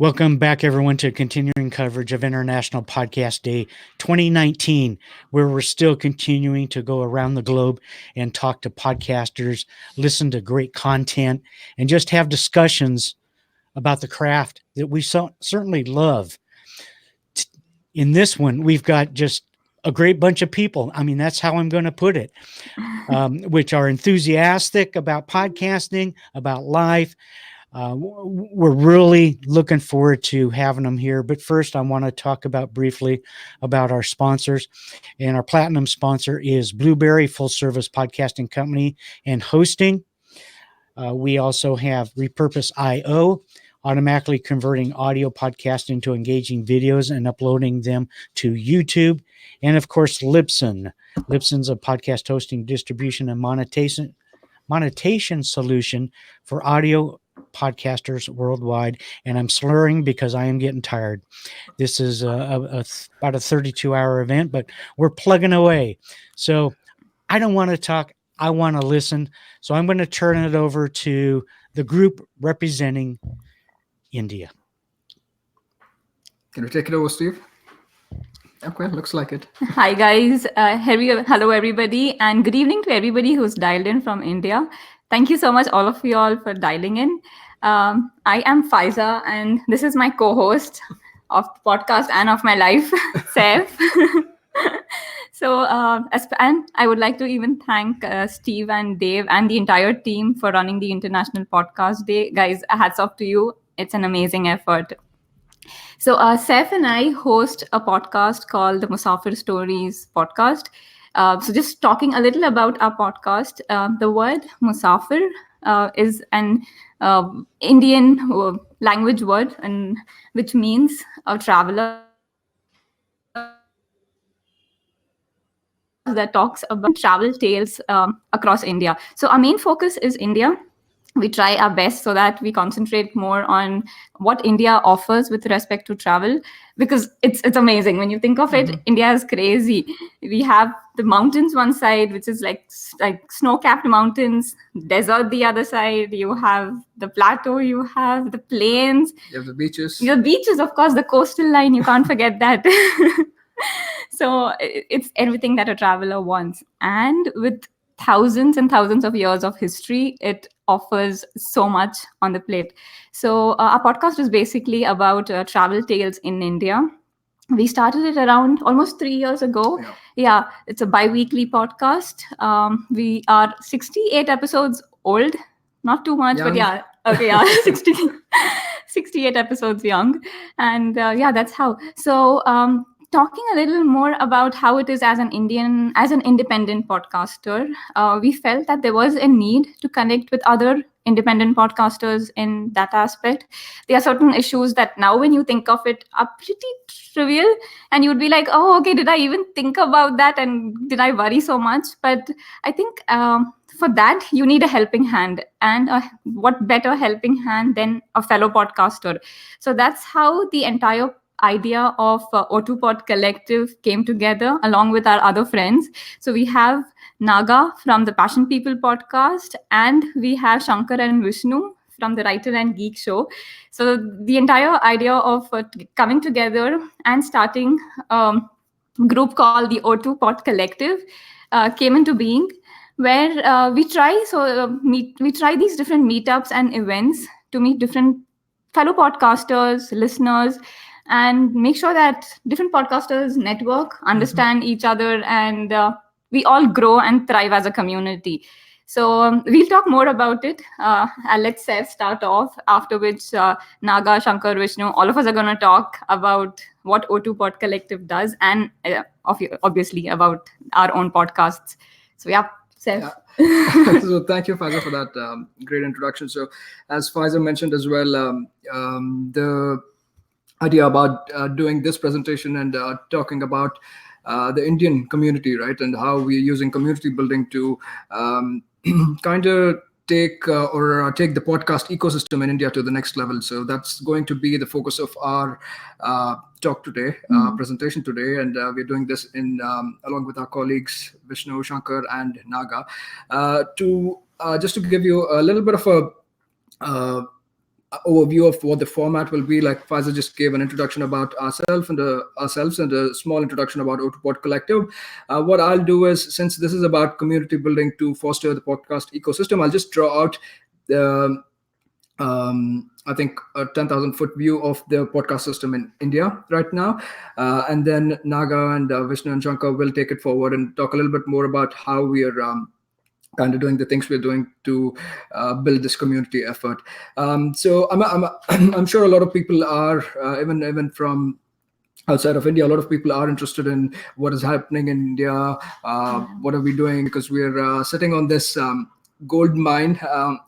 Welcome back, everyone, to continuing coverage of International Podcast Day 2019, where we're still continuing to go around the globe and talk to podcasters, listen to great content, and just have discussions about the craft that we certainly love. In this one, we've got just a great bunch of people. I mean, that's how I'm going to put it, which are enthusiastic about podcasting, about life. We're really looking forward to having them here. But first, I want to talk briefly about our sponsors. And our platinum sponsor is Blueberry Full Service Podcasting Company and Hosting. We also have Repurpose.io, automatically converting audio podcast into engaging videos and uploading them to YouTube. And of course, Libsyn. Libsyn's a podcast hosting, distribution, and monetization solution for audio podcasters worldwide. And I'm slurring because I am getting tired. This is about a 32-hour event, but we're plugging away. So I don't want to talk. I want to listen. So I'm going to turn it over to the group representing India. Can you take it over, Steve? Okay, looks like it. Hi, guys. Hello, everybody. And good evening to everybody who's dialed in from India. Thank you so much, all of you all, for dialing in. I am Faiza, and this is my co-host of the podcast and of my life, Saif. So, and I would like to even thank Steve and Dave and the entire team for running the International Podcast Day. Guys, hats off to you. It's an amazing effort. So, Saif and I host a podcast called the Musafir Stories podcast. So just talking a little about our podcast, the word Musafir is an Indian language word, and which means a traveler that talks about travel tales across India. So our main focus is India. We try our best so that we concentrate more on what India offers with respect to travel, because it's amazing. When you think of it, India is crazy. We have the mountains one side, which is like snow-capped mountains, desert the other side. You have the plateau, you have the plains. You have the beaches. The beaches, of course, the coastal line, you can't forget that. So it's everything that a traveler wants. And with thousands and thousands of years of history, it offers so much on the plate. So our podcast is basically about travel tales in India. We started it around almost 3 years ago. Yeah, it's a bi-weekly podcast. We are 68 episodes old. Not too much, young. But yeah. Okay, yeah, 68 episodes young. And yeah, that's how. So talking a little more about how it is as an independent podcaster, we felt that there was a need to connect with other independent podcasters in that aspect. There are certain issues that now when you think of it are pretty trivial, and you'd be like, oh, okay, did I even think about that? And did I worry so much? But I think for that, you need a helping hand. And what better helping hand than a fellow podcaster? So that's how the entire idea of O2Pod Collective came together along with our other friends. So we have Naga from the Passion People podcast, and we have Shankar and Vishnu from the Writer and Geek show. So the entire idea of coming together and starting a group called the O2Pod Collective came into being, where we try these different meetups and events to meet different fellow podcasters, listeners, and make sure that different podcasters network, understand each other, and we all grow and thrive as a community. So we'll talk more about it. I'll let Saif start off, after which Naga, Shankar, Vishnu, all of us are going to talk about what O2Pod Collective does, and obviously about our own podcasts. So yeah, Saif. Yeah. So thank you, Faiza, for that great introduction. So as Faiza mentioned as well, the idea about doing this presentation and talking about the Indian community, right, and how we're using community building to kind of take the podcast ecosystem in India to the next level. So that's going to be the focus of our talk today, presentation today, and we're doing this in along with our colleagues Vishnu, Shankar, and Naga, to just to give you a little bit of a overview of what the format will be. Like Faiza just gave an introduction about ourselves and a small introduction about Autopod Collective. What I'll do is, since this is about community building to foster the podcast ecosystem, I'll just draw out the I think a 10,000 foot view of the podcast system in India right now. And then Naga and Vishnu and Shankar will take it forward and talk a little bit more about how we are kind of doing the things we're doing to build this community effort. So I'm sure a lot of people are, even from outside of India, a lot of people are interested in what is happening in India. What are we doing? Because we're sitting on this gold mine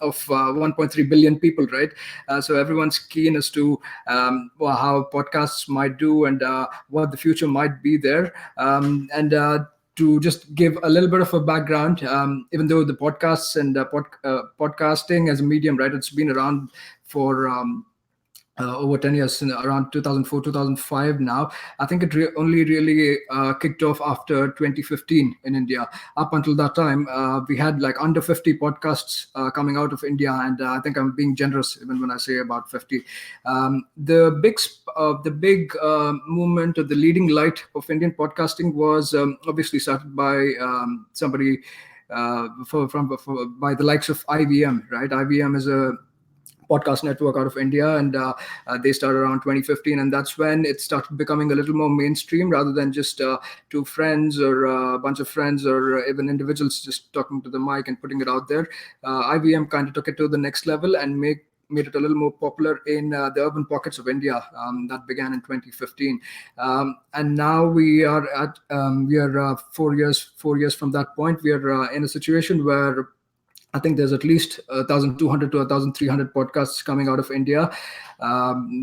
of 1.3 billion people, right? So everyone's keen as to how podcasts might do and what the future might be there. And to just give a little bit of a background, even though the podcasts and podcasting as a medium, right, it's been around for over 10 years, around 2004 2005 now. I think it only really kicked off after 2015 in India. Up until that time, we had like under 50 podcasts coming out of India, and I think I'm being generous even when I say about 50. The big movement, or the leading light of Indian podcasting was obviously started by somebody by the likes of IVM, right? IVM is a podcast network out of India, and they started around 2015, and that's when it started becoming a little more mainstream rather than just two friends or a bunch of friends or even individuals just talking to the mic and putting it out there. IVM kind of took it to the next level and made it a little more popular in the urban pockets of India. That began in 2015, and now we are at 4 years from that point. We are in a situation where I think there's at least 1,200 to 1,300 podcasts coming out of India,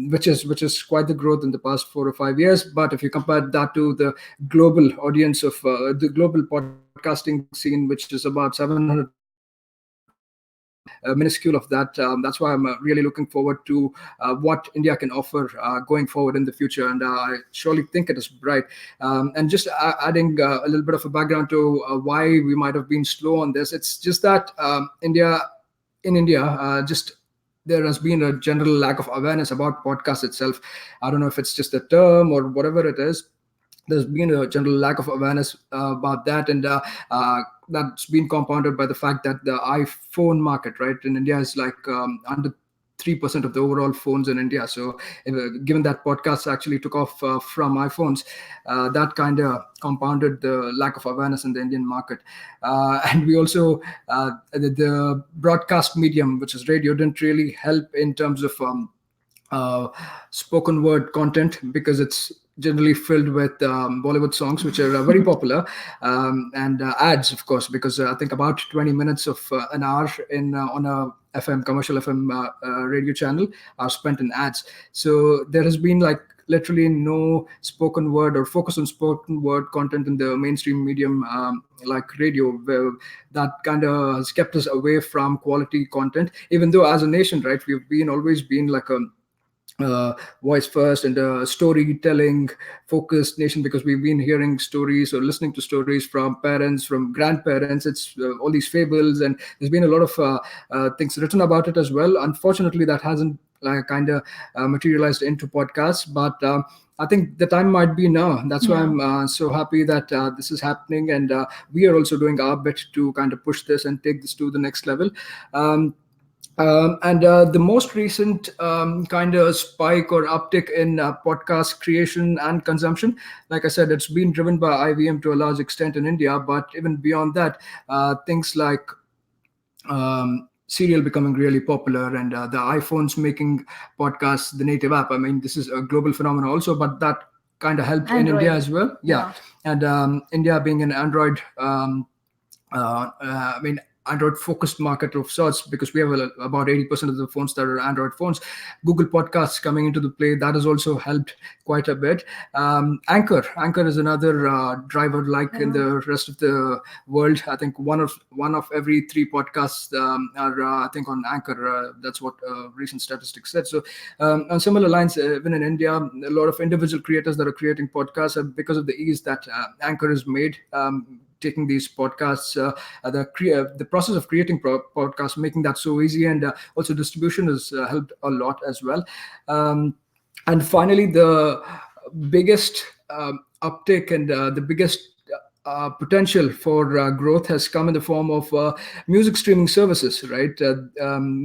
which is quite the growth in the past 4 or 5 years. But if you compare that to the global audience of the global podcasting scene, which is about 700 minuscule of that. That's why I'm really looking forward to what India can offer going forward in the future, and I surely think it is bright. And just adding a little bit of a background to why we might have been slow on this, it's just that in India, just there has been a general lack of awareness about podcast itself. I don't know if it's just a term or whatever it is. There's been a general lack of awareness about that, and that's been compounded by the fact that the iPhone market, right, in India is like under 3% of the overall phones in India. So given that podcasts actually took off from iPhones, that kind of compounded the lack of awareness in the Indian market. And we also, the broadcast medium, which is radio, didn't really help in terms of spoken word content, because it's generally filled with Bollywood songs, which are very popular, and ads, of course, because I think about 20 minutes of an hour in on a commercial FM radio channel are spent in ads. So there has been like literally no spoken word or focus on spoken word content in the mainstream medium like radio, where that kind of has kept us away from quality content, even though as a nation, right, we've always been like a voice first and a storytelling focused nation, because we've been hearing stories or listening to stories from parents, from grandparents. It's all these fables, and there's been a lot of things written about it as well. Unfortunately, that hasn't kind of materialized into podcasts, but I think the time might be now. That's why I'm so happy that this is happening, and we are also doing our bit to kind of push this and take this to the next level. And the most recent kind of spike or uptick in podcast creation and consumption, like I said, it's been driven by IVM to a large extent in India. But even beyond that, things like Serial becoming really popular, and the iPhones making podcasts the native app. I mean, this is a global phenomenon also, but that kind of helped in India as well. Yeah. And India being an Android, I mean, Android focused market of sorts, because we have about 80% of the phones that are Android phones. Google Podcasts coming into the play, that has also helped quite a bit. Anchor is another driver, like in the rest of the world. I think one of every 3 podcasts are I think on Anchor. That's what recent statistics said. So on similar lines, even in India, a lot of individual creators that are creating podcasts, because of the ease that Anchor is made, taking these podcasts, the process of creating podcasts, making that so easy, and also distribution has helped a lot as well. And finally, the biggest uptick and the biggest potential for growth has come in the form of music streaming services, right?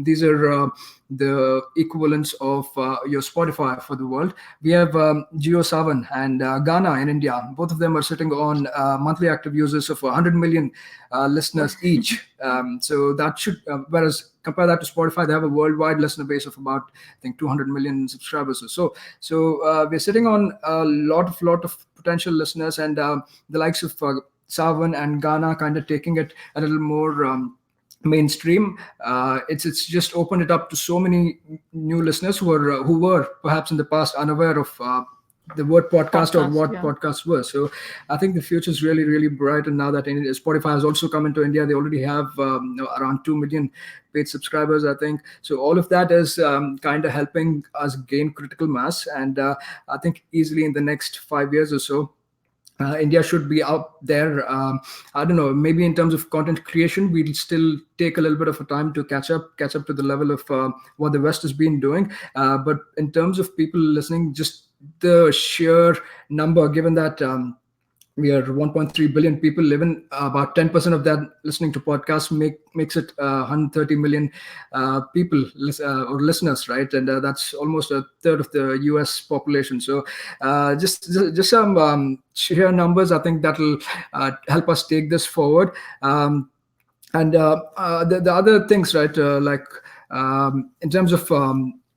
These are the equivalents of your Spotify for the world. We have JioSaavn and Ghana in India. Both of them are sitting on monthly active users of 100 million listeners each. So that should, whereas compare that to Spotify, they have a worldwide listener base of about, I think, 200 million subscribers or so. So we're sitting on a lot of potential listeners, and the likes of Savan and Ghana kind of taking it a little more mainstream. It's just opened it up to so many new listeners who were perhaps in the past unaware of the word podcast or what podcasts were. So I think the future is really, really bright. And now that Spotify has also come into India, they already have around 2 million paid subscribers, I think. So all of that is kind of helping us gain critical mass. And I think easily in the next 5 years or so, India should be up there. I don't know, maybe in terms of content creation, we'll still take a little bit of a time to catch up to the level of what the West has been doing. But in terms of people listening, just the sheer number, given that we are 1.3 billion people living, about 10% of that listening to podcasts makes it 130 million people or listeners, right? And that's almost a third of the US population. So just some sheer numbers, I think that will help us take this forward. And the other things, right, like in terms of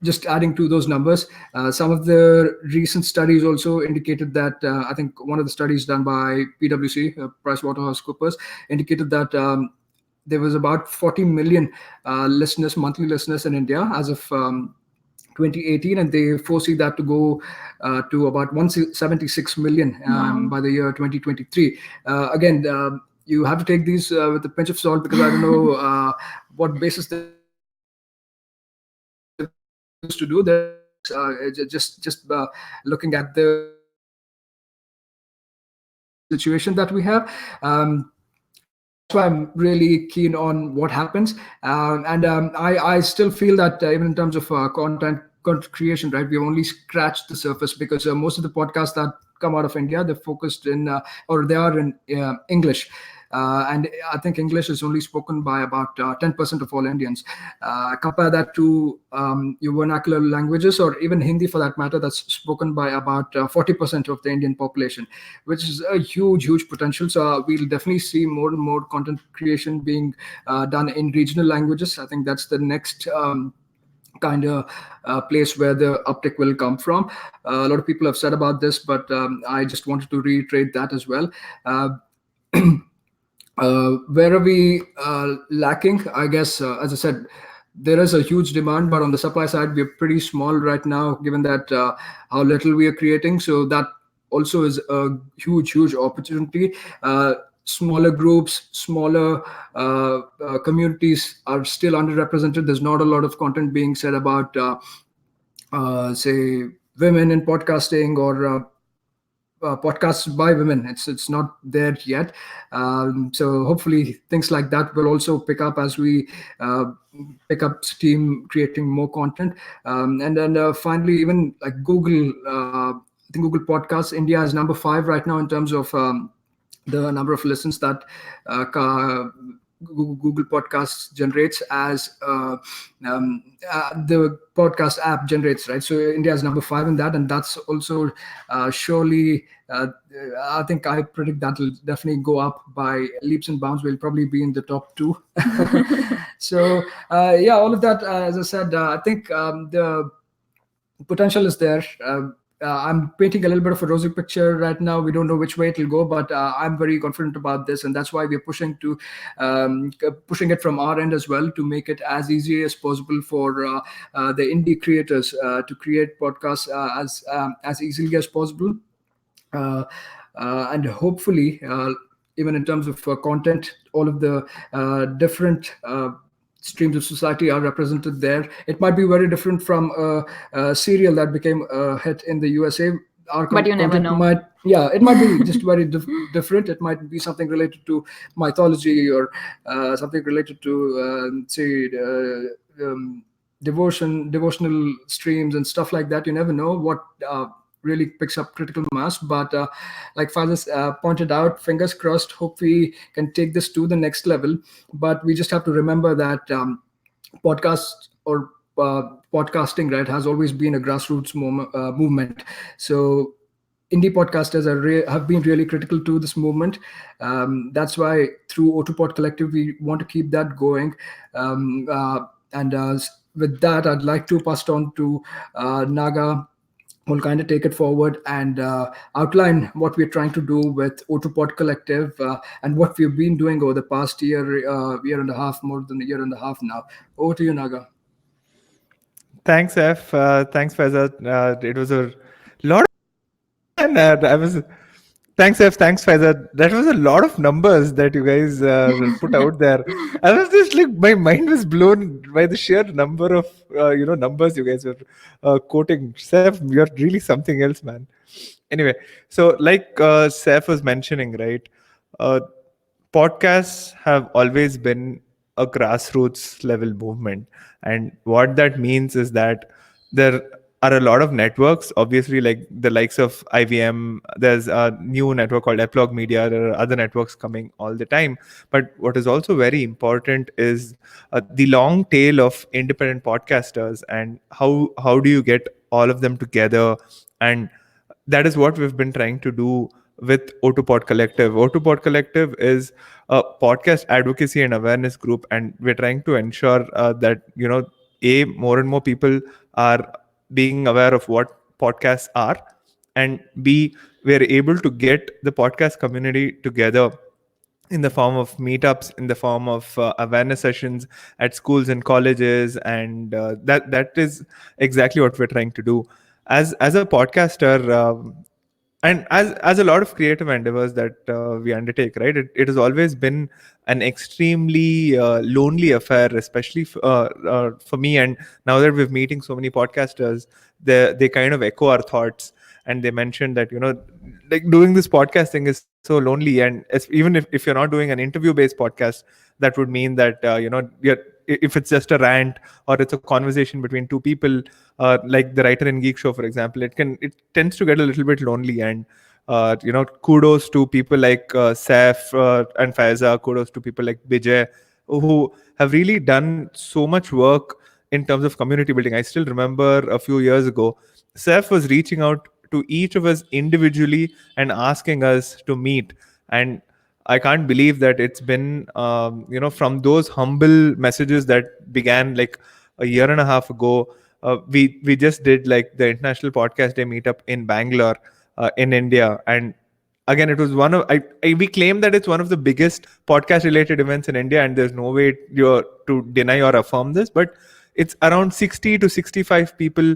just adding to those numbers, some of the recent studies also indicated that I think one of the studies done by PwC, PricewaterhouseCoopers, indicated that there was about 40 million monthly listeners in India as of 2018, and they foresee that to go to about 176 million by the year 2023. Again, you have to take these with a pinch of salt, because I don't know what basis they used to do. Just looking at the situation that we have. That's why I'm really keen on what happens. And I still feel that even in terms of content creation, right, we've only scratched the surface, because most of the podcasts that come out of India, they're focused in, or they are in English. And I think English is only spoken by about 10% of all Indians. Compare that to your vernacular languages, or even Hindi for that matter, that's spoken by about 40% of the Indian population, which is a huge potential. So we'll definitely see more and more content creation being done in regional languages. I think that's the next kind of place where the uptick will come from. A lot of people have said about this, but I just wanted to reiterate that as well. Where are we lacking? I guess, as I said, there is a huge demand, but on the supply side, we're pretty small right now, given that how little we are creating. So that also is a huge opportunity. Smaller groups, smaller communities are still underrepresented. There's not a lot of content being said about, say, women in podcasting, or podcasts by women. It's not there yet. So hopefully things like that will also pick up as we pick up steam creating more content. And then finally, even like Google, I think Google Podcasts, India is number 5 right now in terms of the number of listens that Google Podcasts generates as the podcast app generates, right? So India is number 5 in that, and that's also surely, I think I predict that will definitely go up by leaps and bounds. We'll probably be in the top 2. So yeah, all of that, as I said, I think the potential is there. I'm painting a little bit of a rosy picture right now. We don't know which way it will go, but I'm very confident about this, and that's why we're pushing it from our end as well, to make it as easy as possible for the indie creators to create podcasts as easily as possible, and hopefully, even in terms of content, all of the different streams of society are represented there. It might be very different from a serial that became a hit in the USA. our But you never content know. might, yeah, it might be just very different. It might be something related to mythology, or something related to say devotional streams and stuff like that. You never know what really picks up critical mass. But like Fathers pointed out, fingers crossed, hope we can take this to the next level. But we just have to remember that podcast or podcasting, right, has always been a grassroots movement. So indie podcasters have been really critical to this movement. That's why through Autopod Collective we want to keep that going. And with that, I'd like to pass it on to Naga, who'll kind of take it forward and outline what we're trying to do with Autopod Collective, and what we've been doing over the past year and a half, more than a year and a half now. Over to you, Naga. Thanks, F. Thanks, Faiza. It was a lot of, and I was. Thanks, F. Thanks, Faiza. That was a lot of numbers that you guys put out there. I was just like, my mind was blown by the sheer number of numbers you guys were quoting. Seth, you're really something else, man. Anyway, so like Seth was mentioning, right? Uh, Podcasts have always been a grassroots level movement, and what that means is that there are a lot of networks, obviously, like the likes of IVM. There's a new network called Epilogue Media. There are other networks coming all the time, but what is also very important is the long tail of independent podcasters, and how do you get all of them together. And that is what we've been trying to do with Autopod Collective. Autopod Collective is a podcast advocacy and awareness group, and we're trying to ensure that more and more people are being aware of what podcasts are, and B, we're able to get the podcast community together in the form of meetups, in the form of awareness sessions at schools and colleges, and that is exactly what we're trying to do as a podcaster. And as a lot of creative endeavors that we undertake, right, it has always been an extremely lonely affair, especially for me. And now that we're meeting so many podcasters, they kind of echo our thoughts, and they mentioned that like doing this podcasting is so lonely. And even if you're not doing an interview based podcast, that would mean that if it's just a rant or it's a conversation between two people, like the Writer and Geek Show, for example, it tends to get a little bit lonely. And kudos to people like Saif and Faiza, kudos to people like Bijay, who have really done so much work in terms of community building. I still remember a few years ago, Saif was reaching out to each of us individually and asking us to meet. And I can't believe that it's been, from those humble messages that began like a year and a half ago. We just did like the International Podcast Day meetup in Bangalore, in India. And again, it was we claim that it's one of the biggest podcast related events in India, and there's no way to deny or affirm this, but it's around 60 to 65 people,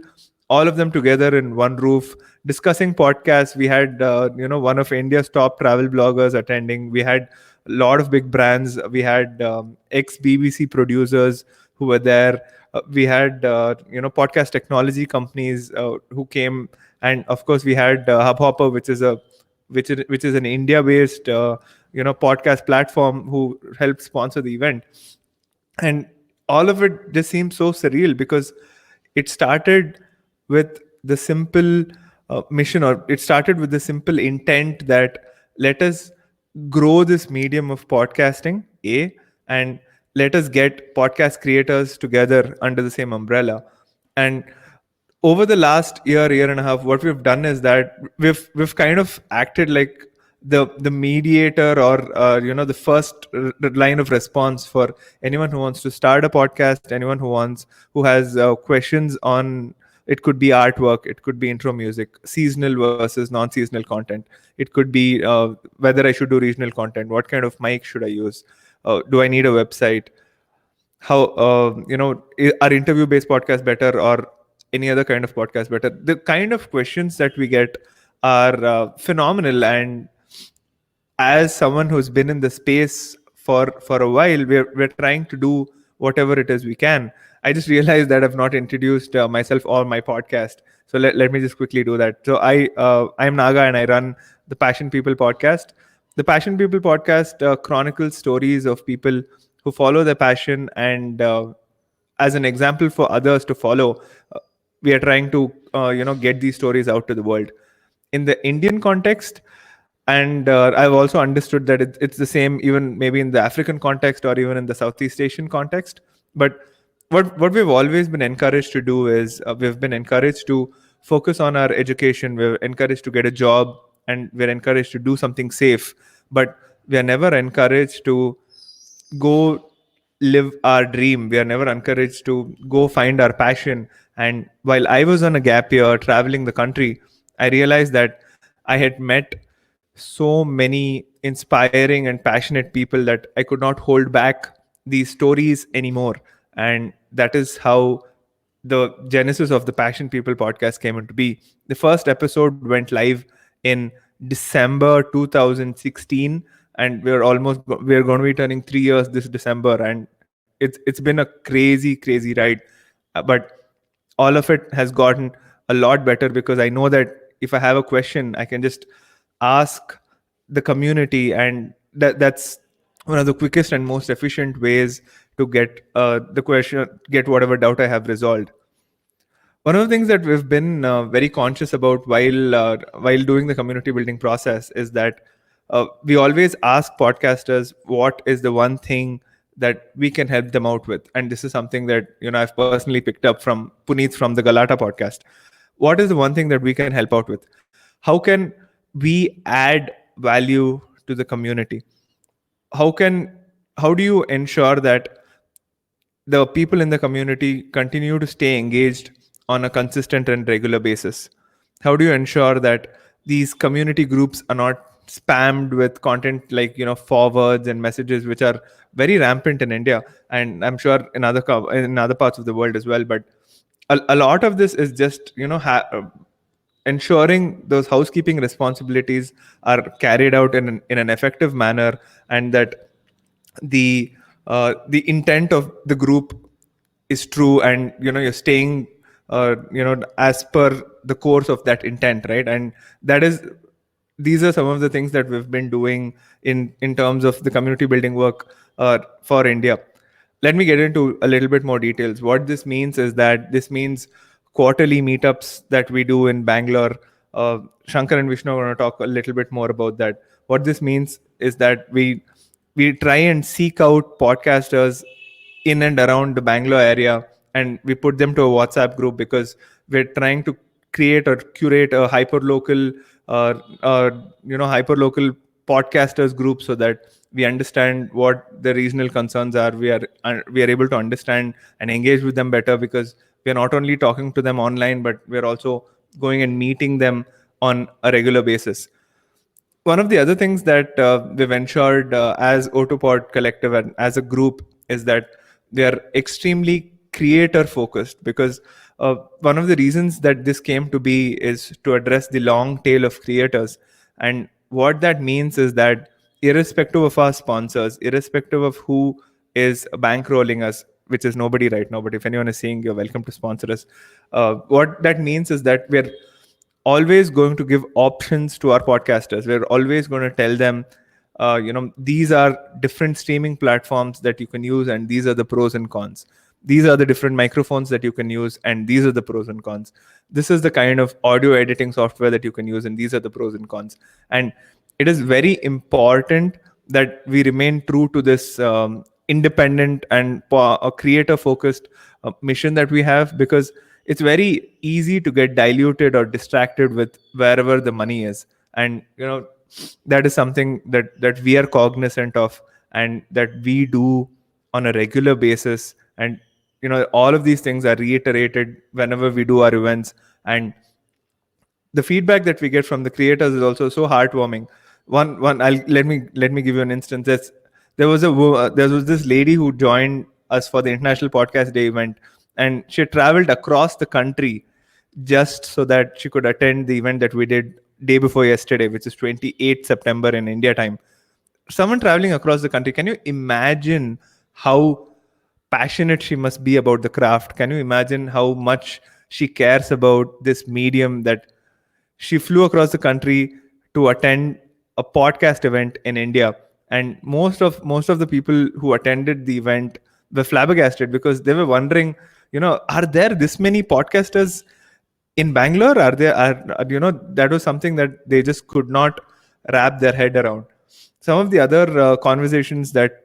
all of them together in one roof discussing podcasts. We had one of India's top travel bloggers attending. We had a lot of big brands. We had ex BBC producers who were there. We had podcast technology companies who came, and of course we had Hubhopper, which is an India based podcast platform, who helped sponsor the event. And all of it just seems so surreal, because it started with the simple mission, or it started with the simple intent that let us grow this medium of podcasting, and let us get podcast creators together under the same umbrella. And over the last year and a half, what we've done is that we've kind of acted like the mediator, or the first line of response for anyone who wants to start a podcast, anyone who has questions on. It could be artwork, it could be intro music, seasonal versus non-seasonal content. It could be whether I should do regional content, what kind of mic should I use, do I need a website, how are interview based podcasts better, or any other kind of podcast better. The kind of questions that we get are phenomenal. And as someone who's been in the space for a while, we're trying to do whatever it is we can. I just realized that I've not introduced myself or my podcast. So let me just quickly do that. So I'm Naga, and I run the Passion People podcast. The Passion People podcast chronicles stories of people who follow their passion, and as an example for others to follow, we are trying to get these stories out to the world. In the Indian context, and I've also understood that it's the same even maybe in the African context or even in the Southeast Asian context. But what we've always been encouraged to do is we've been encouraged to focus on our education. We're encouraged to get a job, and we're encouraged to do something safe. But we are never encouraged to go live our dream. We are never encouraged to go find our passion. And while I was on a gap year traveling the country, I realized that I had met so many inspiring and passionate people that I could not hold back these stories anymore. And that is how the genesis of the Passion People podcast came into be. The first episode went live in December 2016, and we're going to be turning 3 years this December, and it's been a crazy ride. But all of it has gotten a lot better because I know that if I have a question, I can just ask the community, and that's one of the quickest and most efficient ways to get the question, get whatever doubt I have resolved. One of the things that we've been very conscious about while doing the community building process is that we always ask podcasters what is the one thing that we can help them out with. And this is something that I've personally picked up from Puneet from the Galata podcast. What is the one thing that we can help out with? How can we add value to the community? How do you ensure that the people in the community continue to stay engaged on a consistent and regular basis? How do you ensure that these community groups are not spammed with content like forwards and messages, which are very rampant in India, and I'm sure in other parts of the world as well? But a lot of this is just ensuring those housekeeping responsibilities are carried out in an effective manner, and that the intent of the group is true, and you're staying as per the course of that intent, right? And these are some of the things that we've been doing in terms of the community building work for India. Let me get into a little bit more details. What this means is that this means quarterly meetups that we do in Bangalore. Shankar and Vishnu are going to talk a little bit more about that. What this means is that we try and seek out podcasters in and around the Bangalore area, and we put them to a WhatsApp group because we're trying to create or curate a hyperlocal hyperlocal podcasters group, so that we understand what the regional concerns are. We are able to understand and engage with them better, because we are not only talking to them online, but we're also going and meeting them on a regular basis. One of the other things that we've ensured as Autopod Collective and as a group is that they are extremely creator focused, because one of the reasons that this came to be is to address the long tail of creators. And what that means is that irrespective of our sponsors, irrespective of who is bankrolling us, which is nobody right now, but if anyone is saying you're welcome to sponsor us, what that means is that we're always going to give options to our podcasters. We're always going to tell them, these are different streaming platforms that you can use, and these are the pros and cons. These are the different microphones that you can use, and these are the pros and cons. This is the kind of audio editing software that you can use, and these are the pros and cons. And it is very important that we remain true to this independent and creator focused mission that we have, because it's very easy to get diluted or distracted with wherever the money is. And that is something that we are cognizant of, and that we do on a regular basis. And all of these things are reiterated whenever we do our events, and the feedback that we get from the creators is also so heartwarming. Let me give you an instance. There was this lady who joined us for the International Podcast Day event, and she traveled across the country just so that she could attend the event that we did day before yesterday, which is 28th September in India time. Someone traveling across the country, can you imagine how passionate she must be about the craft? Can you imagine how much she cares about this medium, that she flew across the country to attend a podcast event in India, and most of the people who attended the event were flabbergasted because they were wondering, are there this many podcasters in Bangalore? That was something that they just could not wrap their head around. Some of the other conversations that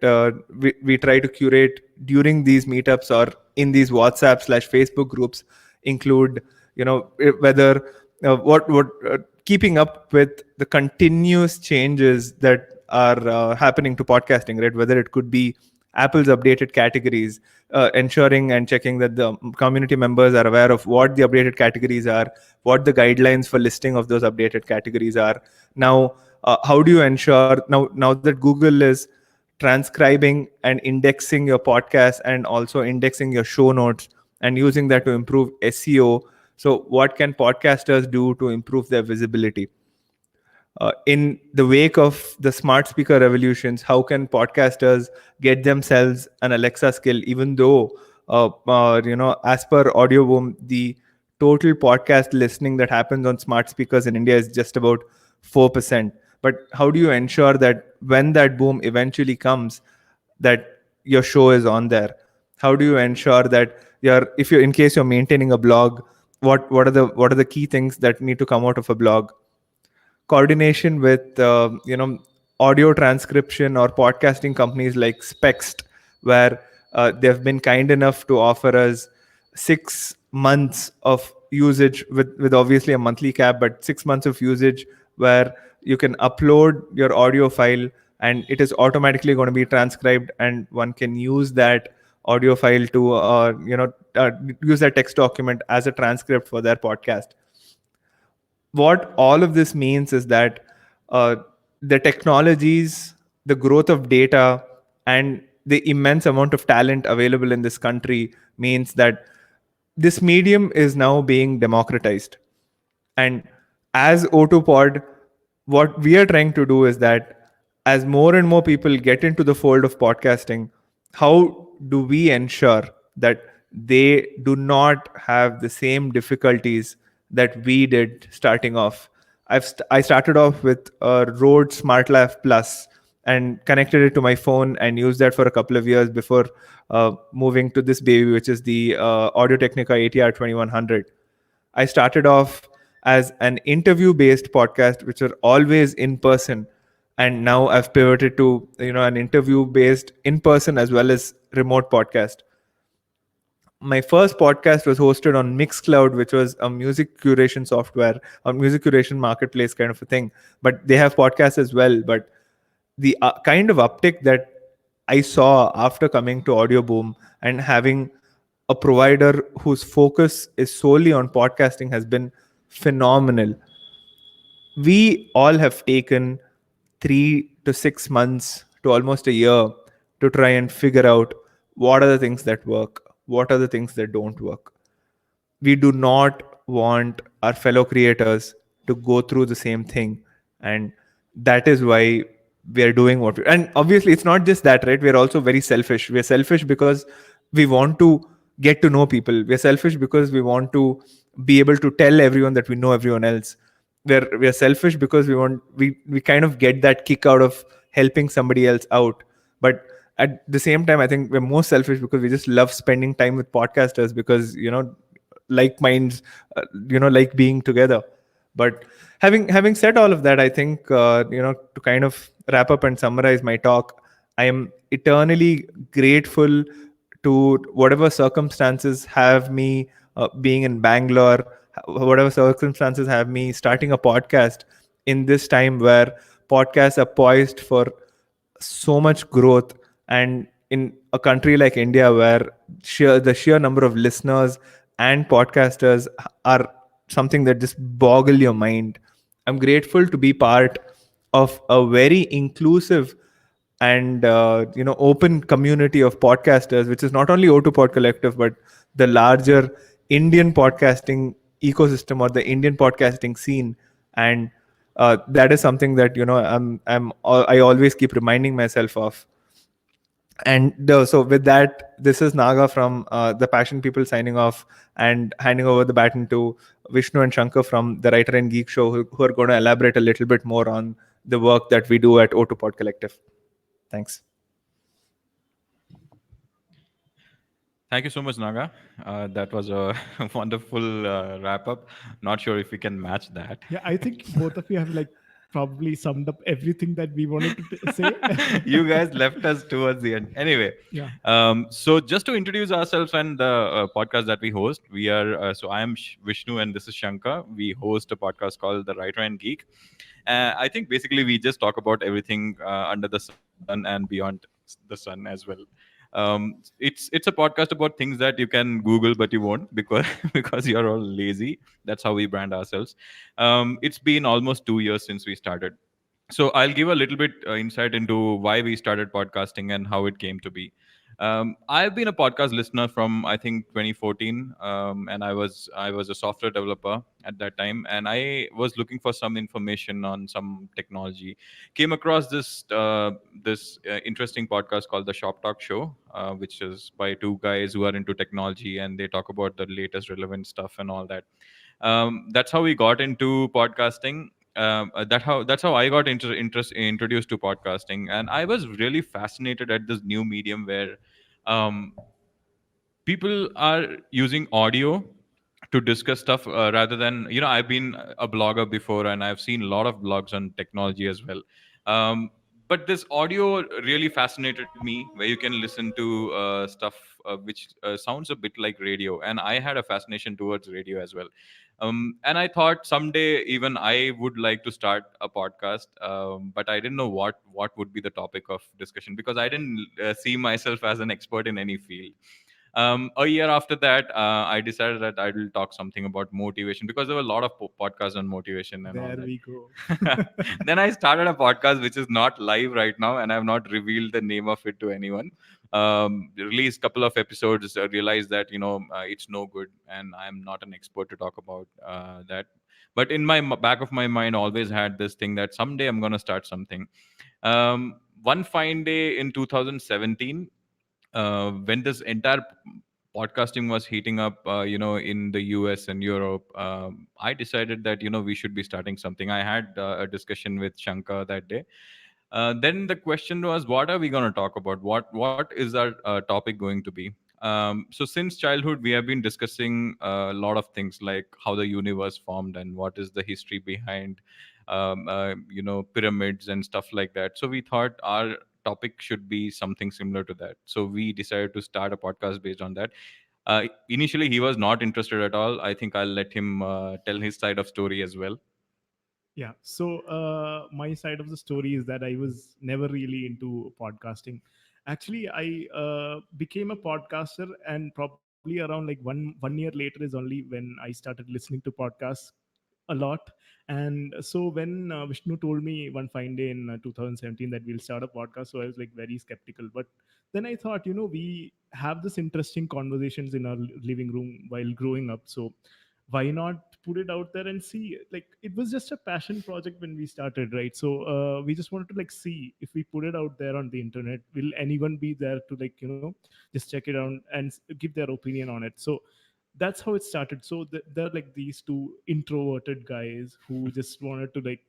we try to curate during these meetups or in these WhatsApp/Facebook groups include, whether what keeping up with the continuous changes that are happening to podcasting, right? Whether it could be Apple's updated categories, ensuring and checking that the community members are aware of what the updated categories are, what the guidelines for listing of those updated categories are. Now, how do you ensure now that Google is transcribing and indexing your podcast and also indexing your show notes and using that to improve SEO? So, what can podcasters do to improve their visibility? In the wake of the smart speaker revolutions, how can podcasters get themselves an Alexa skill? Even though, as per Audio Boom, the total podcast listening that happens on smart speakers in India is just about 4%. But how do you ensure that when that boom eventually comes, that your show is on there? How do you ensure that in case you're maintaining a blog, what are the key things that need to come out of a blog? Coordination with audio transcription or podcasting companies like Spext, where they've been kind enough to offer us 6 months of usage with obviously a monthly cap, but 6 months of usage where you can upload your audio file and it is automatically going to be transcribed, and one can use that audio file to use that text document as a transcript for their podcast. What all of this means is that the technologies, the growth of data, and the immense amount of talent available in this country means that this medium is now being democratized. And as O2Pod, what we are trying to do is that as more and more people get into the fold of podcasting, how do we ensure that they do not have the same difficulties that we did starting off? I started off with a Rode SmartLav Plus and connected it to my phone and used that for a couple of years before moving to this baby, which is the Audio-Technica ATR 2100. I started off as an interview-based podcast, which are always in person, and now I've pivoted to an interview-based in person as well as remote podcast. My first podcast was hosted on Mixcloud, which was a music curation software, a music curation marketplace kind of a thing. But they have podcasts as well. But the kind of uptick that I saw after coming to Audio Boom and having a provider whose focus is solely on podcasting has been phenomenal. We all have taken 3 to 6 months to almost a year to try and figure out what are the things that work, what are the things that don't work. We do not want our fellow creators to go through the same thing, and that is why we are doing what we, and obviously it's not just that, right? We're also very selfish. We're selfish because we want to get to know people. We're selfish because we want to be able to tell everyone that we know everyone else. We're selfish because we kind of get that kick out of helping somebody else out. But at the same time, I think we're more selfish because we just love spending time with podcasters because like minds like being together. But having said all of that, I think to kind of wrap up and summarize my talk, I am eternally grateful to whatever circumstances have me being in Bangalore, whatever circumstances have me starting a podcast in this time where podcasts are poised for so much growth. And in a country like India, where the sheer number of listeners and podcasters are something that just boggle your mind, I'm grateful to be part of a very inclusive and open community of podcasters, which is not only O2Pod Collective, but the larger Indian podcasting ecosystem or the Indian podcasting scene. And that is something that I always keep reminding myself of. So with that, this is Naga from the Passion People signing off and handing over the baton to Vishnu and Shankar from the Writer and Geek Show, who are going to elaborate a little bit more on the work that we do at O2 Pod Collective. Thanks. Thank you so much, Naga. That was a wonderful wrap up. Not sure if we can match that. Yeah, I think both of you have like probably summed up everything that we wanted to say. You guys left us towards the end. Anyway, Yeah. so just to introduce ourselves and the podcast that we host, we are I am Vishnu and this is Shankar. We host a podcast called The Writer and Geek. I think basically we just talk about everything under the sun and beyond the sun as well. It's a podcast about things that you can Google but you won't because because you're all lazy. That's how we brand ourselves. It's been almost 2 years since we started, so I'll give a little bit insight into why we started podcasting and how it came to be. I've been a podcast listener from I think 2014, and I was a software developer at that time, and I was looking for some information on some technology. Came across this interesting podcast called the Shop Talk Show, which is by two guys who are into technology, and they talk about the latest relevant stuff and all that. That's how we got into podcasting. That's how I got introduced to podcasting, and I was really fascinated at this new medium where um, people are using audio to discuss stuff rather than, I've been a blogger before and I've seen a lot of blogs on technology as well. But this audio really fascinated me, where you can listen to stuff which sounds a bit like radio, and I had a fascination towards radio as well. And I thought someday even I would like to start a podcast, but I didn't know what would be the topic of discussion because I didn't see myself as an expert in any field. A year after that, I decided that I will talk something about motivation because there were a lot of podcasts on motivation and all There that. we go. Then I started a podcast which is not live right now, and I've not revealed the name of it to anyone. Released couple of episodes, realized that it's no good, and I'm not an expert to talk about that. But in my back of my mind, always had this thing that someday I'm gonna start something. One fine day in 2017, when this entire podcasting was heating up, in the US and Europe, I decided that we should be starting something. I had a discussion with Shankar that day. Then the question was, what are we going to talk about? What is our topic going to be? So since childhood, we have been discussing a lot of things like how the universe formed and what is the history behind, pyramids and stuff like that. So we thought our topic should be something similar to that. So we decided to start a podcast based on that. Initially, he was not interested at all. I think I'll let him tell his side of story as well. Yeah. So my side of the story is that I was never really into podcasting. Actually, I became a podcaster, and probably around like one year later is only when I started listening to podcasts a lot. And so when Vishnu told me one fine day in 2017 that we'll start a podcast, so I was like very skeptical. But then I thought, we have this interesting conversations in our living room while growing up. So why not put it out there and see? Like, it was just a passion project when we started, right? So we just wanted to like see if we put it out there on the internet, will anyone be there to like just check it out and give their opinion on it. So that's how it started. So they're like these two introverted guys who just wanted to like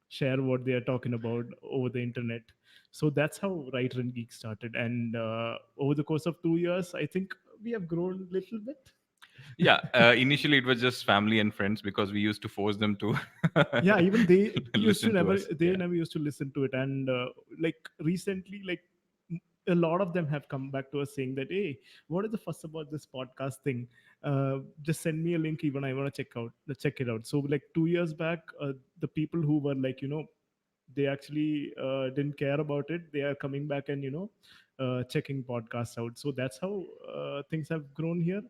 share what they are talking about over the internet. So that's how Writer and Geek started, and over the course of 2 years I think we have grown a little bit. Yeah, initially it was just family and friends because we used to force them to Yeah, even they used to listen to never us. they Yeah. never used to listen to it. And like recently, like a lot of them have come back to us saying that, hey, what is the fuss about this podcast thing? Just send me a link, even I want to check it out. So like 2 years back, the people who were like they actually didn't care about it, they are coming back and checking podcasts out. So that's how things have grown here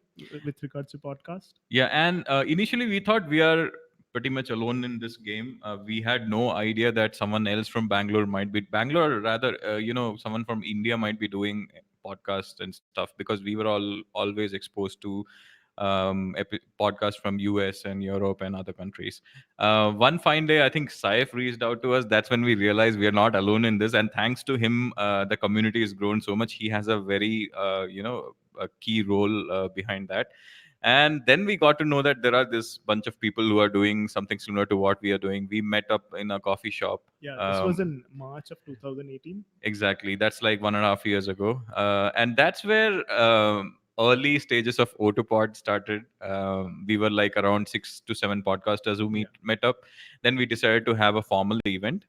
with regards to podcast. Yeah, and initially we thought we are pretty much alone in this game. We had no idea that someone else from Bangalore, or rather, someone from India might be doing podcasts and stuff because we were all always exposed to podcasts from US and Europe and other countries. One fine day, I think Saif reached out to us. That's when we realized we are not alone in this. And thanks to him, the community has grown so much. He has a very, a key role behind that. And then we got to know that there are this bunch of people who are doing something similar to what we are doing. We met up in a coffee shop. Yeah, this was in March of 2018. Exactly. That's like 1.5 years ago. And that's where early stages of Autopod started. We were like around 6 to 7 podcasters who met up. Then we decided to have a formal event.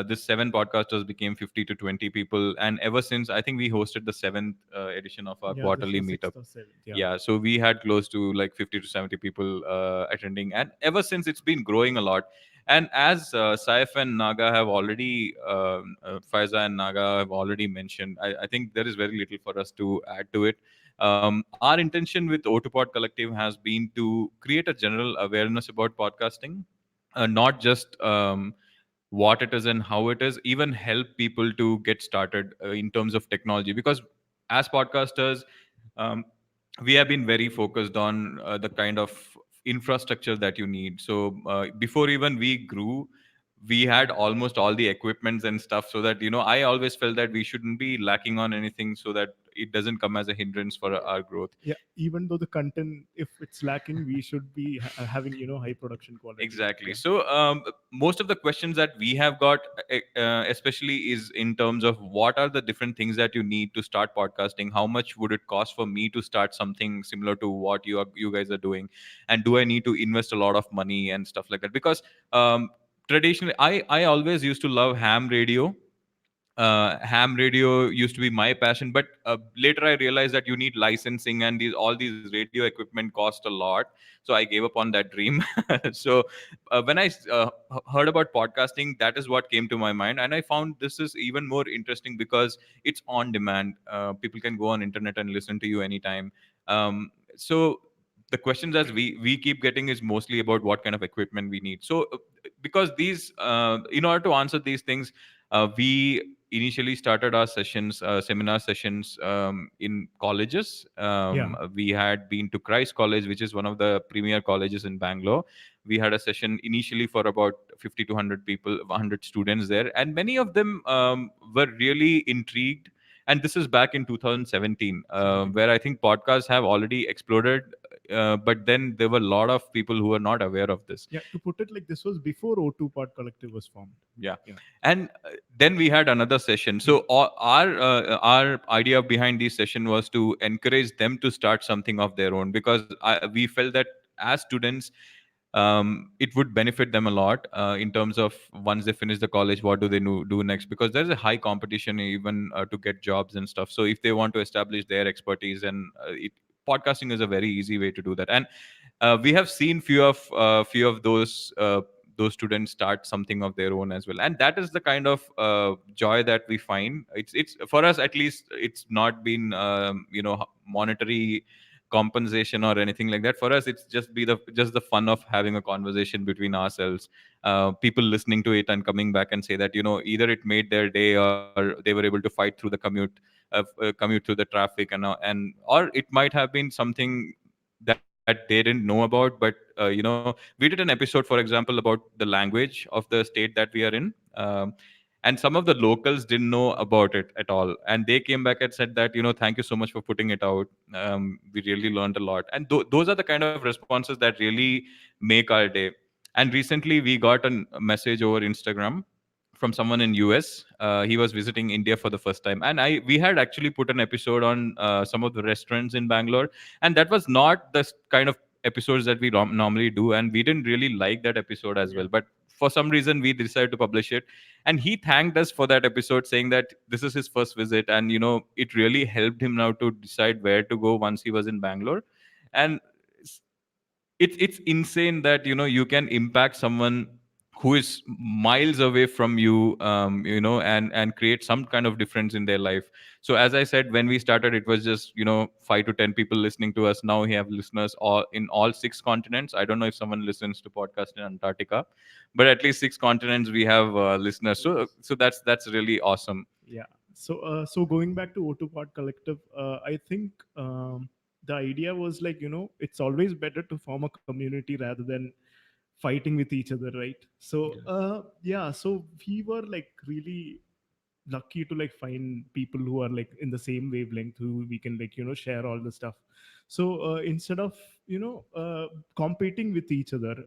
This 7 podcasters became 50 to 20 people. And ever since, I think we hosted the 7th edition of our Yeah, this quarterly was meetup. 6th or 7th. Yeah, so we had close to like 50 to 70 people attending. And ever since, it's been growing a lot. And as Saif and Naga have already, Faiza and Naga have already mentioned, I think there is very little for us to add to it. Our intention with Autopod Collective has been to create a general awareness about podcasting, not just what it is and how it is, even help people to get started in terms of technology. Because as podcasters, um, we have been very focused on the kind of infrastructure that you need. So before even we grew, we had almost all the equipments and stuff, so that I always felt that we shouldn't be lacking on anything, so that it doesn't come as a hindrance for our growth. Yeah, even though the content, if it's lacking, we should be having high production quality. Exactly. Yeah. So most of the questions that we have got, especially, is in terms of what are the different things that you need to start podcasting. How much would it cost for me to start something similar to what you guys are doing, and do I need to invest a lot of money and stuff like that? Because traditionally, I always used to love ham radio. Ham radio used to be my passion, but later I realized that you need licensing, and all these radio equipment cost a lot. So I gave up on that dream. So when I heard about podcasting, that is what came to my mind, and I found this is even more interesting because it's on demand. People can go on internet and listen to you anytime. So the questions as we keep getting is mostly about what kind of equipment we need. So because these in order to answer these things, we initially started our sessions, seminar sessions, in colleges. Yeah. We had been to Christ College, which is one of the premier colleges in Bangalore. We had a session initially for about 50 to 100 people, 100 students there, and many of them were really intrigued. And this is back in 2017, where I think podcasts have already exploded, but then there were a lot of people who were not aware of this. Yeah, to put it like, this was before O2 Pod Collective was formed. Yeah. Yeah. And then we had another session. So our idea behind this session was to encourage them to start something of their own, because we felt that as students, it would benefit them a lot in terms of once they finish the college, what do they do next? Because there's a high competition even to get jobs and stuff. So if they want to establish their expertise, and podcasting is a very easy way to do that. And we have seen few of those students start something of their own as well, and that is the kind of joy that we find. It's for us, at least, it's not been monetary compensation or anything like that. For us, it's just the fun of having a conversation between ourselves, people listening to it and coming back and say that either it made their day, or they were able to fight through the commute through the traffic, and or it might have been something that they didn't know about. But we did an episode, for example, about the language of the state that we are in. And some of the locals didn't know about it at all, and they came back and said that, thank you so much for putting it out. We really learned a lot, and those are the kind of responses that really make our day. And recently we got a message over Instagram from someone in US. He was visiting India for the first time, and we had actually put an episode on some of the restaurants in Bangalore, and that was not the kind of episodes that we normally do, and we didn't really like that episode as well. But for some reason, we decided to publish it, and he thanked us for that episode, saying that this is his first visit, and it really helped him now to decide where to go once he was in Bangalore. And it's insane that you can impact someone who is miles away from you, and create some kind of difference in their life. So as I said, when we started, it was just 5 to 10 people listening to us. Now we have listeners all 6 continents. I don't know if someone listens to podcast in Antarctica, but at least 6 continents we have listeners. So that's really awesome. Yeah. So going back to O2 Pod Collective, I think the idea was like, it's always better to form a community rather than fighting with each other, right? So yeah, so we were like really lucky to like find people who are like in the same wavelength, who we can like share all the stuff. So instead of competing with each other,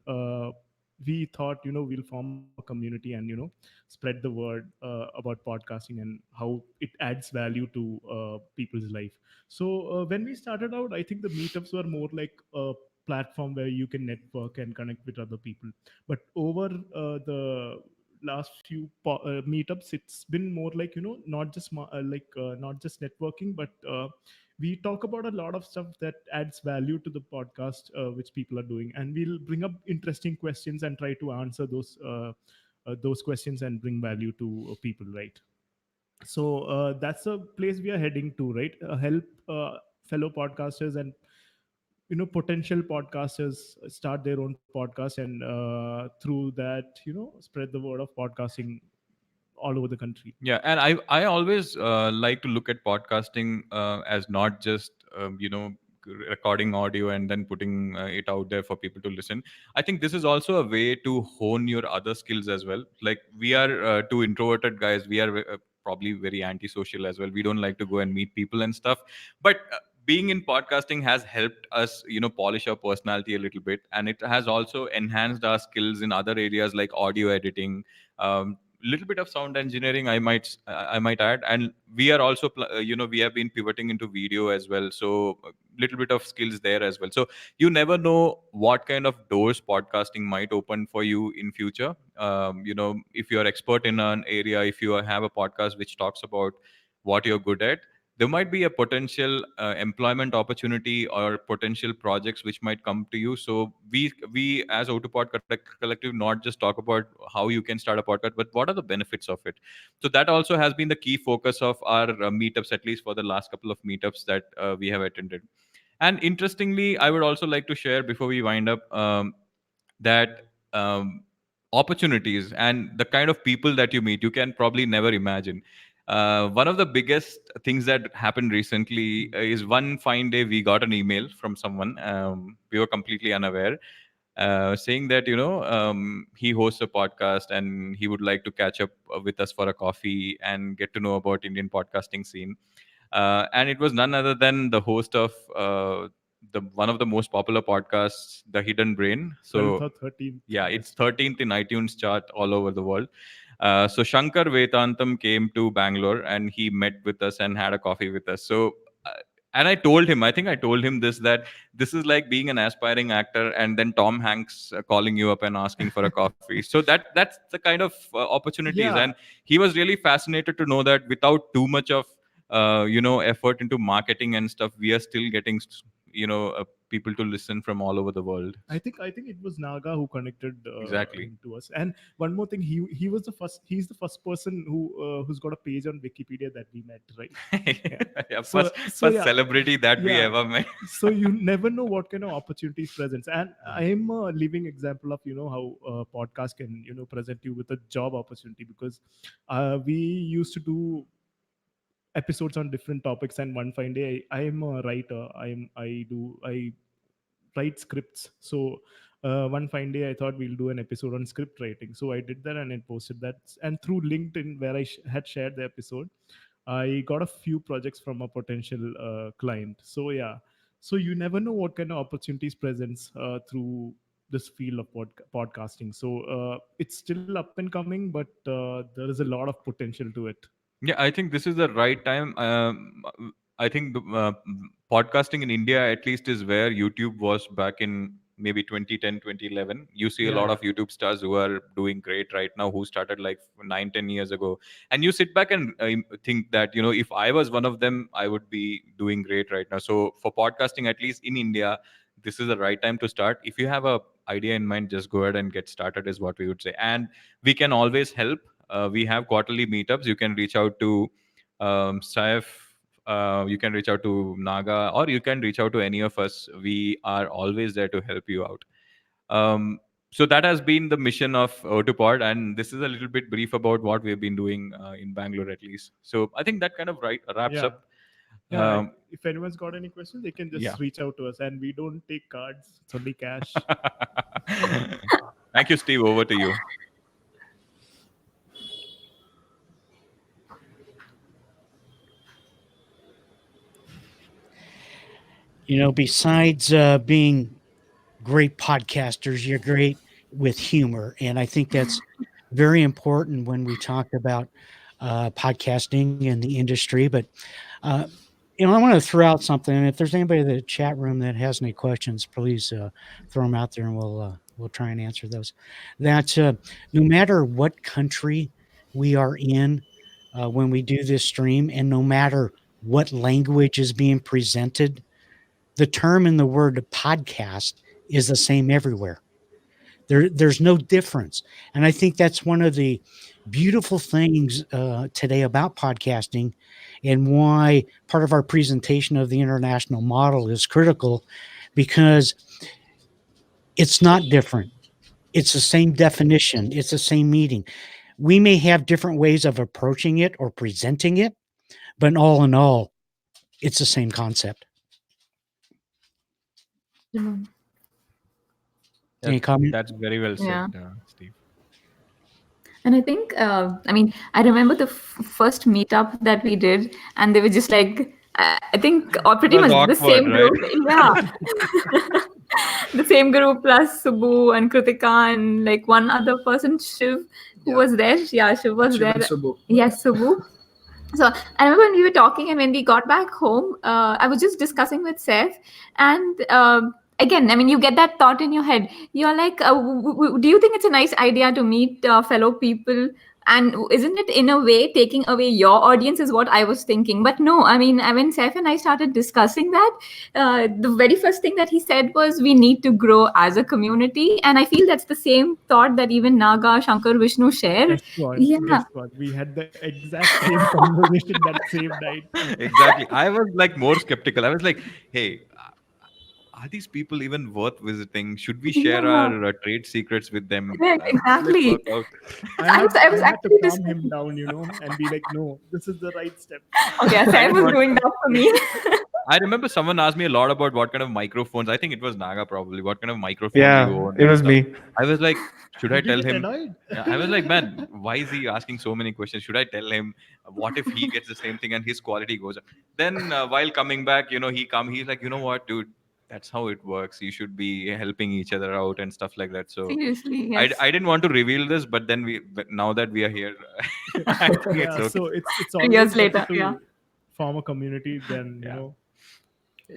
we thought we'll form a community and spread the word about podcasting and how it adds value to people's life. So when we started out, I think the meetups were more like a platform where you can network and connect with other people. But over the last few meetups, it's been more like not just not just networking, but we talk about a lot of stuff that adds value to the podcast, which people are doing, and we'll bring up interesting questions and try to answer those questions and bring value to people, right? So that's a place we are heading to, right? Help fellow podcasters and potential podcasters start their own podcast, and through that spread the word of podcasting all over the country. Yeah, and I always like to look at podcasting as not just recording audio and then putting it out there for people to listen. I think this is also a way to hone your other skills as well. Like, we are two introverted guys. We are probably very antisocial as well. We don't like to go and meet people and stuff. But being in podcasting has helped us, polish our personality a little bit, and it has also enhanced our skills in other areas like audio editing, little bit of sound engineering, I might add. And we are also we have been pivoting into video as well, so a little bit of skills there as well. So you never know what kind of doors podcasting might open for you in future. If you're expert in an area, if you have a podcast which talks about what you're good at, there might be a potential employment opportunity or potential projects which might come to you. So we as Autopod Collective not just talk about how you can start a podcast, but what are the benefits of it. So that also has been the key focus of our meetups, at least for the last couple of meetups that we have attended. And interestingly, I would also like to share before we wind up, that opportunities and the kind of people that you meet, you can probably never imagine. One of the biggest things that happened recently is one fine day we got an email from someone. We were completely unaware, saying that he hosts a podcast and he would like to catch up with us for a coffee and get to know about Indian podcasting scene. And it was none other than the host of the one of the most popular podcasts, The Hidden Brain. 12th So or 13th. yeah, Yes. it's 13th in iTunes chart all over the world. So Shankar Vedantam came to Bangalore and he met with us and had a coffee with us. So and I think I told him this, that this is like being an aspiring actor and then Tom Hanks calling you up and asking for a coffee. So that's the kind of opportunities. Yeah, And he was really fascinated to know that without too much of effort into marketing and stuff, we are still getting people to listen from all over the world. I think it was Naga who connected Exactly. him to us. And one more thing, he was the first. He's the first person who's got a page on Wikipedia that we met, right? Yeah, So first yeah, celebrity that we yeah. ever met. So you never know what kind of opportunities presents, and I am a living example of how podcast can present you with a job opportunity, because we used to do episodes on different topics, and one fine day I am a writer. I write scripts. So one fine day I thought we'll do an episode on script writing. So I did that and I posted that. And through LinkedIn, where I had shared the episode, I got a few projects from a potential client. So yeah, so you never know what kind of opportunities presents through this field of podcasting. So it's still up and coming, but there is a lot of potential to it. Yeah, I think this is the right time. I think podcasting in India, at least, is where YouTube was back in maybe 2010, 2011. You see a lot Yeah. of YouTube stars who are doing great right now, who started like 9, 10 years ago. And you sit back and think that, if I was one of them, I would be doing great right now. So for podcasting, at least in India, this is the right time to start. If you have a idea in mind, just go ahead and get started, is what we would say. And we can always help. We have quarterly meetups. You can reach out to Saif, you can reach out to Naga, or you can reach out to any of us. We are always there to help you out. So that has been the mission of Autopod, and this is a little bit brief about what we've been doing in Bangalore, at least. So I think that kind of wraps Yeah. up. Yeah, Um, if anyone's got any questions, they can just yeah. reach out to us, and we don't take cards; it's only cash. Thank you, Steve. Over to you. Besides being great podcasters, you're great with humor. And I think that's very important when we talk about podcasting and the industry. But, uh, I want to throw out something. And if there's anybody in the chat room that has any questions, please throw them out there and we'll try and answer those. That no matter what country we are in when we do this stream, and no matter what language is being presented, the term and the word podcast is the same everywhere. There's no difference. And I think that's one of the beautiful things today about podcasting, and why part of our presentation of the international model is critical, because it's not different. It's the same definition. It's the same meaning. We may have different ways of approaching it or presenting it, but all in all, it's the same concept. Any comment? That's very well said, Yeah. Steve. And I think, I remember the first meetup that we did, and they were just like, I think, or pretty It was much the same awkward, right? group. Yeah. The same group plus Subbu and Kritika and like one other person, Shiv, who Yeah. was there. Yeah, Shiv was Shiv there. and Subbu. Yes, Subbu. So I remember when we were talking, and when we got back home, I was just discussing with Saif, and again, I mean, you get that thought in your head. You're like, do you think it's a nice idea to meet fellow people? And isn't it in a way taking away your audience? Is what I was thinking. But no, I mean, when Saif and I started discussing that, the very first thing that he said was, we need to grow as a community. And I feel that's the same thought that even Naga, Shankar, Vishnu share. Guess what? Yeah. Guess what? We had the exact same conversation that same night. Exactly. I was like more skeptical. I was like, hey, are these people even worth visiting? Should we share Yeah. our trade secrets with them? Correct, Will it exactly. work out? I was I had to actually calm him down, and be like, no, this is the right step. Okay, I Saif didn't was want- doing that for me. I remember someone asked me a lot about what kind of microphones. I think it was Naga probably. What kind of microphones you Yeah, own? it and was stuff. me. I was like, should I Did you tell get him? annoyed? Yeah, I was like, man, why is he asking so many questions? Should I tell him? What if he gets the same thing and his quality goes up? Then while coming back, he's like, you know what, dude, that's how it works. You should be helping each other out and stuff like that. So Seriously, I, yes. I didn't want to reveal this, but now that we are here, I think it's Yeah, okay. so it's 3 always years better later, to yeah. form a community than Yeah.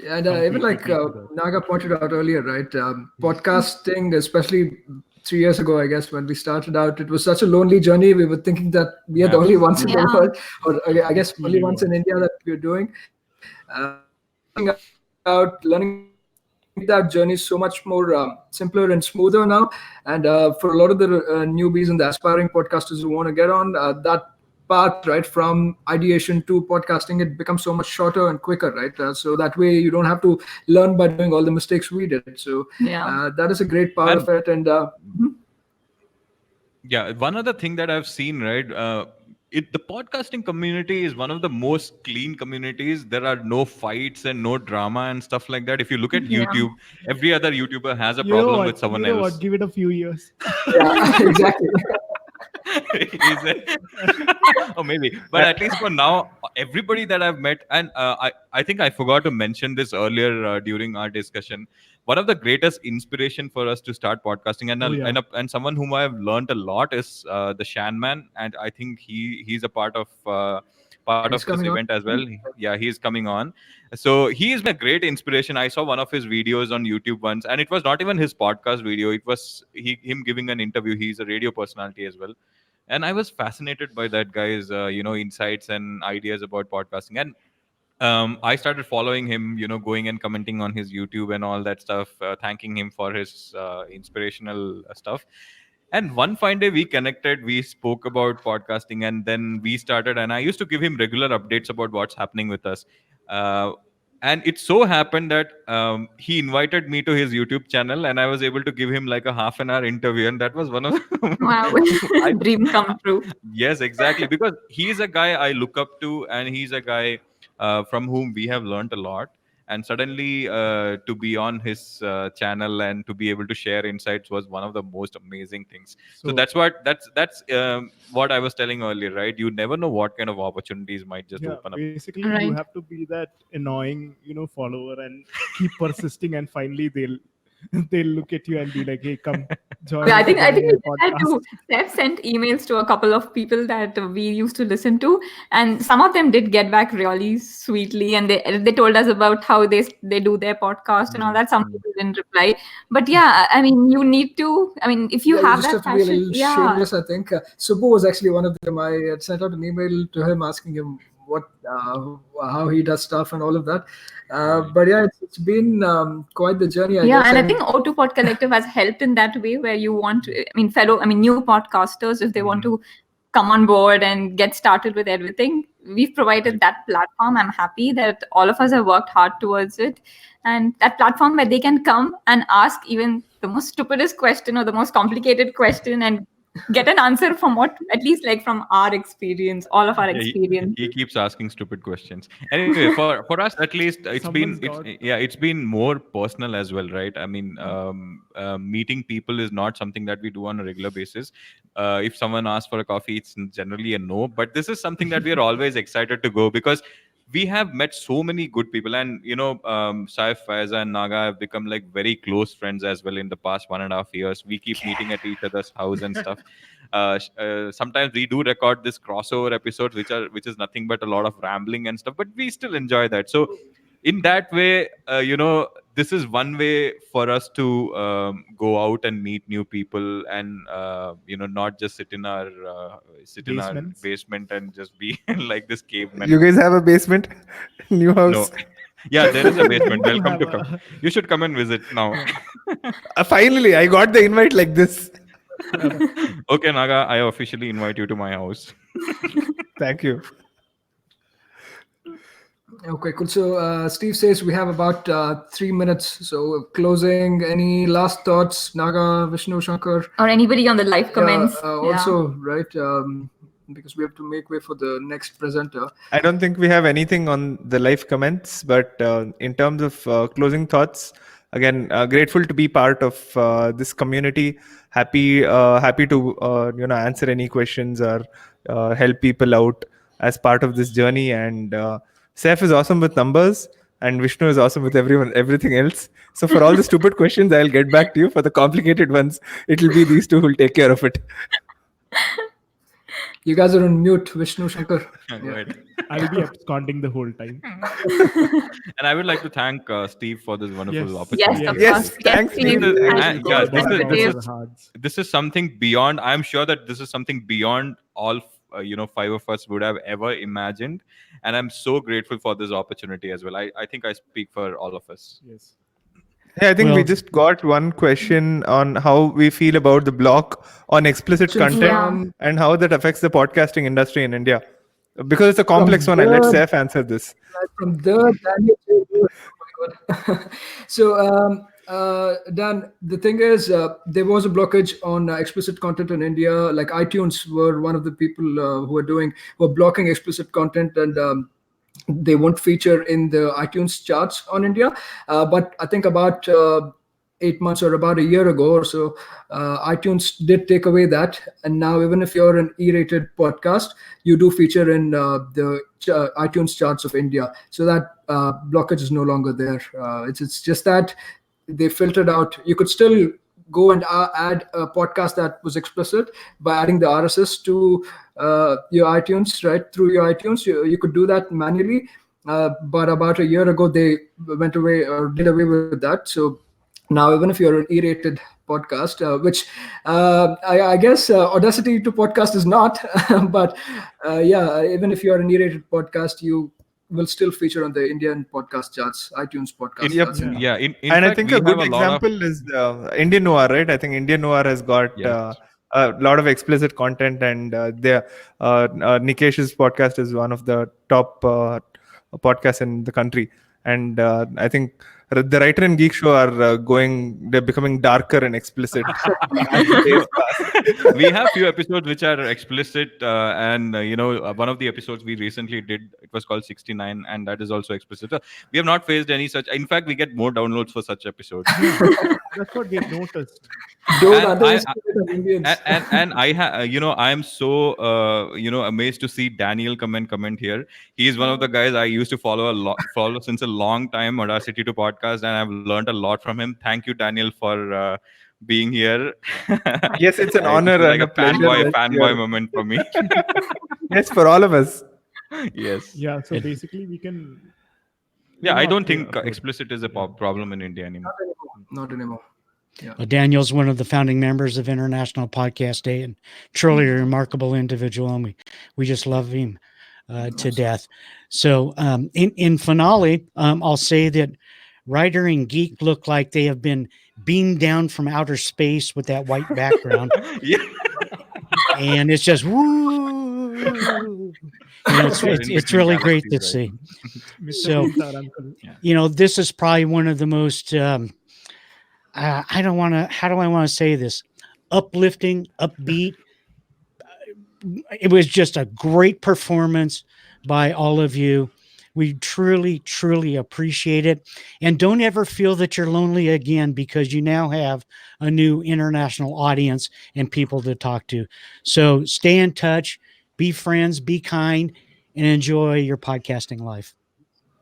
And compete even with like each other. Naga pointed out earlier, right? Podcasting, especially 3 years ago, I guess, when we started out, it was such a lonely journey. We were thinking that we are the only ones in the Yeah. world, or I guess only Truly ones in was. India that we're doing. Learning that journey is so much more simpler and smoother now. And for a lot of the newbies and the aspiring podcasters who want to get on, that path, right, from ideation to podcasting, it becomes so much shorter and quicker, right? So that way you don't have to learn by doing all the mistakes we did. So Yeah. that is a great part of it. And Yeah, one other thing that I've seen, right? The podcasting community is one of the most clean communities. There are no fights and no drama and stuff like that. If you look at Yeah. YouTube, every other YouTuber has a You know problem what? with someone You know else. what? Give it a few years. yeah, exactly. Is it? Or maybe, but at least for now, everybody that I've met, and I think I forgot to mention this earlier during our discussion. One of the greatest inspiration for us to start podcasting, and Oh, yeah. and someone whom I have learned a lot is the Shan Man, and I think he's a part of He's this coming on. event as well. Yeah, he's coming on. So he's been a great inspiration. I saw one of his videos on YouTube once, and it was not even his podcast video. It was him giving an interview. He's a radio personality as well, and I was fascinated by that guy's insights and ideas about podcasting. And I started following him, going and commenting on his YouTube and all that stuff, thanking him for his inspirational stuff. And one fine day we connected, we spoke about podcasting, and then we started. And I used to give him regular updates about what's happening with us. Uh, and it so happened that he invited me to his YouTube channel, and I was able to give him like a half an hour interview. And that was one of Wow. I, Dream come true. yes, exactly. Because he's a guy I look up to, and he's a guy from whom we have learned a lot. And suddenly, to be on his channel and to be able to share insights was one of the most amazing things. So that's what I was telling earlier, right? You never know what kind of opportunities might just yeah, open up. basically you Right. have to be that annoying, follower and keep persisting, and finally they'll they'll look at you and be like, hey, come Yeah, join I think my we did that podcast. too. Steph sent emails to a couple of people that we used to listen to, and some of them did get back really sweetly, and they told us about how they do their podcast and all that. Some people didn't reply, but yeah, I mean, you need to. I mean, if you Yeah, you have just have that to be a passion, little yeah, shameless, I think. Subbu was actually one of them. I had sent out an email to him asking him how he does stuff and all of that. But yeah, it's been quite the journey, I yeah, guess. and I think O2 Pod Collective has helped in that way where you want to, I mean, new podcasters, if they want to come on board and get started with everything, we've provided that platform. I'm happy that all of us have worked hard towards it. And that platform where they can come and ask even the most stupidest question or the most complicated question and get an answer from what, at least like from our experience, all of our Yeah, experience. he keeps asking stupid questions. Anyway, for us at least, Someone's got it's been more personal as well, right? I mean, meeting people is not something that we do on a regular basis. If someone asks for a coffee, it's generally a no. But this is something that we are always excited to go, because we have met so many good people, and Saif, Faiza, and Naga have become like very close friends as well in the past 1.5 years. We keep meeting at each other's house and stuff. Sometimes we do record this crossover episodes, which is nothing but a lot of rambling and stuff, but we still enjoy that. So in that way, this is one way for us to go out and meet new people, and not just sit in our basements. basement and just be like this caveman. You guys have a basement, new No. house. Yeah, there is a We basement. do Welcome have to come. a You should come and visit now. Finally, I got the invite like this. Okay, Naga, I officially invite you to my house. Thank you. Okay, cool. So Steve says we have about 3 minutes. So closing, any last thoughts, Naga, Vishnu, Shankar? Or anybody on the live comments. Also, right, because we have to make way for the next presenter. I don't think we have anything on the live comments, but in terms of closing thoughts, again, grateful to be part of this community. Happy to answer any questions or help people out as part of this journey. And Saif is awesome with numbers, and Vishnu is awesome with everything else. So for all the stupid questions, I'll get back to you. For the complicated ones, it'll be these two who'll take care of it. You guys are on mute, Vishnu, Shankar. Go ahead. I'll be absconding the whole time. And I would like to thank Steve for this wonderful Yes. opportunity. Yes, of Yes, course. thanks, Steve. Steve. And Thanks, of yeah, course, this is- Dr. this Dave. is- Cards. This is something beyond. I'm sure that this is something beyond all five of us would have ever imagined, and I'm so grateful for this opportunity as well. I think I speak for all of us. Yes. Hey, I think we Well- just got one question on how we feel about the block on explicit Question content from- and how that affects the podcasting industry in India. Because it's a complex one, I'll let Saif answer this. From the Daniel. Oh my God. So, Dan, the thing is, there was a blockage on explicit content in India. Like iTunes were one of the people who were blocking explicit content, and they won't feature in the iTunes charts on India. But I think about 8 months or about a year ago or so, iTunes did take away that, and now even if you're an E-rated podcast, you do feature in the iTunes charts of India. So that blockage is no longer there. It's just that they filtered out. You could still go and add a podcast that was explicit by adding the RSS to your iTunes, right? Through your iTunes, you could do that manually. But about a year ago, they went away or did away with that. So now, even if you're an E-rated podcast, which I guess Audacity to podcast is not, but yeah, even if you're an E-rated podcast, you will still feature on the Indian podcast charts, iTunes podcast Yep. charts. Yeah. In And I fact, think we a good have a lot of example is Indian Noir, right? I think Indian Noir has got Yes. a lot of explicit content, and Nikesh's podcast is one of the top podcasts in the country. And I think the Writer and Geek show are they're becoming darker and explicit as the days pass. We have few episodes which are explicit, and one of the episodes we recently did, it was called 69, and that is also explicit. So we have not faced any such. In fact, we get more downloads for such episodes. That's what we have noticed. Don't And underestimate us Indians. and I am so amazed to see Daniel comment here. He is one of the guys I used to follow since a long time, Audacity to podcast, and I've learned a lot from him. Thank you, Daniel, for being here. Yes, it's an It honor was like and a a pleasure. fanboy moment for me. Yes, for all of us. Yes. Yeah, so basically we can. Yeah, we're I not don't here think for- explicit is a problem in India anymore. Not anymore. Daniel's one of the founding members of International Podcast Day and truly a remarkable individual. And we just love him to death. So in finale, I'll say that Writer and Geek look like they have been beamed down from outer space with that white background. Yeah. And it's just woo. It's really great to see. Mr. So, Beans, our uncle. this is probably one of the most how do I want to say this? Uplifting, upbeat. It was just a great performance by all of you. We truly, truly appreciate it. And don't ever feel that you're lonely again, because you now have a new international audience and people to talk to. So stay in touch, be friends, be kind, and enjoy your podcasting life.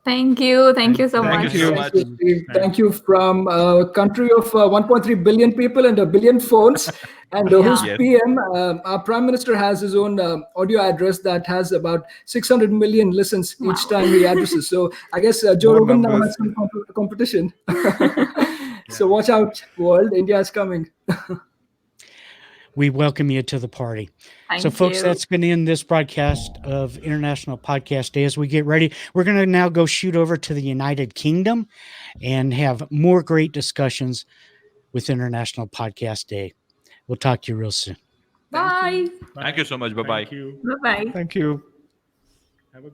Thank you. Thank you so Thank much. you so Thank much. you, Steve. Thank you from a country of 1.3 billion people and a billion phones, and whose Yes. PM, our Prime Minister, has his own audio address that has about 600 million listens each time he addresses. So I guess Joe More Rogan now numbers. has some competition. So watch out, world. India is coming. We welcome you to the party. So, Thank folks, you. that's going to end this broadcast of International Podcast Day. As we get ready, we're going to now go shoot over to the United Kingdom and have more great discussions with International Podcast Day. We'll talk to you real soon. Bye. Thank you so much. Bye-bye. Thank you. Bye-bye. Thank you. Have a good